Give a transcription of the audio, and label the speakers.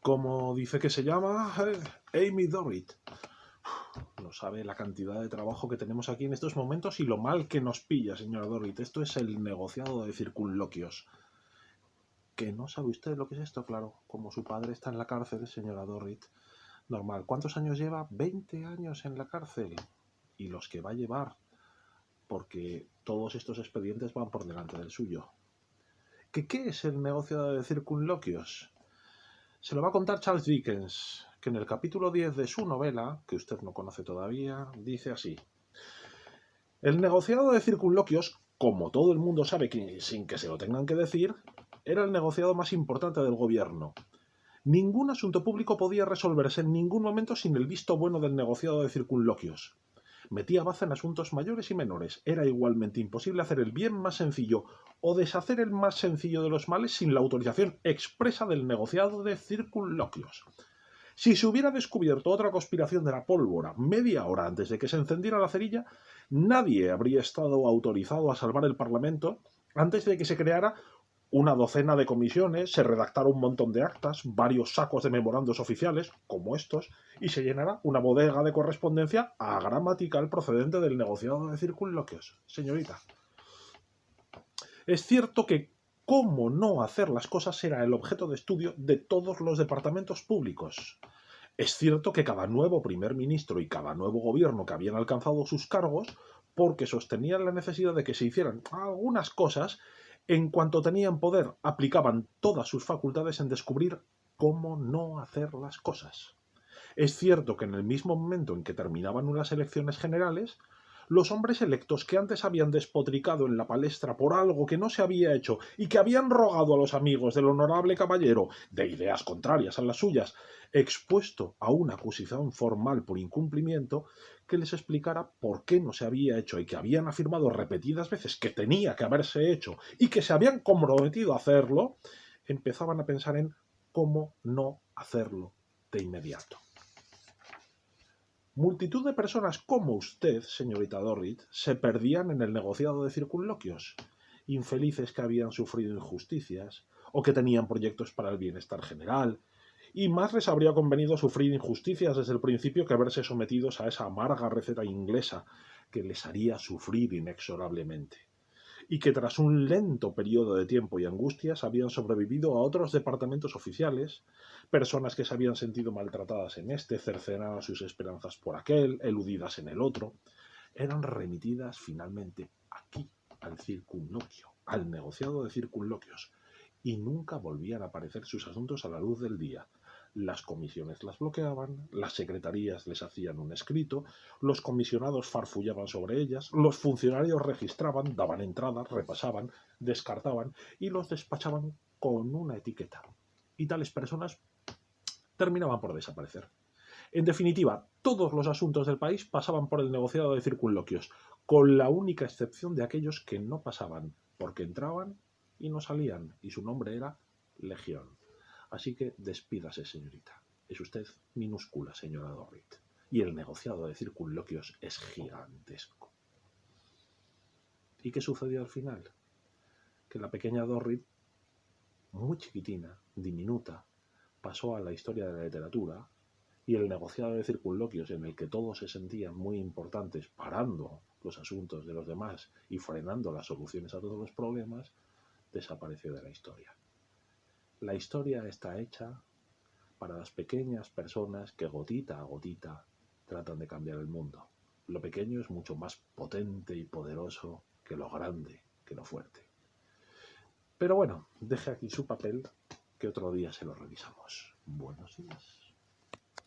Speaker 1: ¿Cómo dice que se llama? Amy Dorrit. No sabe la cantidad de trabajo que tenemos aquí en estos momentos y lo mal que nos pilla, señora Dorrit. Esto es el negociado de circunloquios. ¿Que no sabe usted lo que es esto? Claro, como su padre está en la cárcel, señora Dorrit. Normal. ¿Cuántos años lleva? 20 años en la cárcel. Y los que va a llevar, porque todos estos expedientes van por delante del suyo. ¿Qué es el negociado de circunloquios? Se lo va a contar Charles Dickens, que en el capítulo 10 de su novela, que usted no conoce todavía, dice así: el negociado de circunloquios, como todo el mundo sabe sin que se lo tengan que decir, era el negociado más importante del gobierno. Ningún asunto público podía resolverse en ningún momento sin el visto bueno del negociado de circunloquios. Metía baza en asuntos mayores y menores. Era igualmente imposible hacer el bien más sencillo o deshacer el más sencillo de los males sin la autorización expresa del negociado de circunloquios. Si se hubiera descubierto otra conspiración de la pólvora media hora antes de que se encendiera la cerilla, nadie habría estado autorizado a salvar el Parlamento antes de que se creara una docena de comisiones, se redactara un montón de actas, varios sacos de memorandos oficiales, como estos, y se llenara una bodega de correspondencia agramatical procedente del negociado de circunloquios. Señorita, es cierto que cómo no hacer las cosas era el objeto de estudio de todos los departamentos públicos. Es cierto que cada nuevo primer ministro y cada nuevo gobierno que habían alcanzado sus cargos, porque sostenían la necesidad de que se hicieran algunas cosas, en cuanto tenían poder, aplicaban todas sus facultades en descubrir cómo no hacer las cosas. Es cierto que en el mismo momento en que terminaban unas elecciones generales, los hombres electos que antes habían despotricado en la palestra por algo que no se había hecho y que habían rogado a los amigos del honorable caballero, de ideas contrarias a las suyas, expuesto a una acusación formal por incumplimiento, que les explicara por qué no se había hecho y que habían afirmado repetidas veces que tenía que haberse hecho y que se habían comprometido a hacerlo, empezaban a pensar en cómo no hacerlo de inmediato. Multitud de personas como usted, señorita Dorrit, se perdían en el negociado de circunloquios, infelices que habían sufrido injusticias o que tenían proyectos para el bienestar general, y más les habría convenido sufrir injusticias desde el principio que verse sometidos a esa amarga receta inglesa que les haría sufrir inexorablemente, y que tras un lento periodo de tiempo y angustias habían sobrevivido a otros departamentos oficiales, personas que se habían sentido maltratadas en este, cercenadas sus esperanzas por aquel, eludidas en el otro, eran remitidas finalmente aquí, al circunloquio, al negociado de circunloquios, y nunca volvían a aparecer sus asuntos a la luz del día. Las comisiones las bloqueaban, las secretarías les hacían un escrito, los comisionados farfullaban sobre ellas, los funcionarios registraban, daban entradas, repasaban, descartaban y los despachaban con una etiqueta. Y tales personas terminaban por desaparecer. En definitiva, todos los asuntos del país pasaban por el negociado de circunloquios, con la única excepción de aquellos que no pasaban, porque entraban y no salían, y su nombre era Legión. Así que despídase, señorita. Es usted minúscula, señora Dorrit, y el negociado de circunloquios es gigantesco. ¿Y qué sucedió al final? Que la pequeña Dorrit, muy chiquitina, diminuta, pasó a la historia de la literatura, y el negociado de circunloquios en el que todos se sentían muy importantes, parando los asuntos de los demás y frenando las soluciones a todos los problemas, desapareció de la historia. La historia está hecha para las pequeñas personas que gotita a gotita tratan de cambiar el mundo. Lo pequeño es mucho más potente y poderoso que lo grande, que lo fuerte. Pero bueno, deje aquí su papel, que otro día se lo revisamos. Buenos días.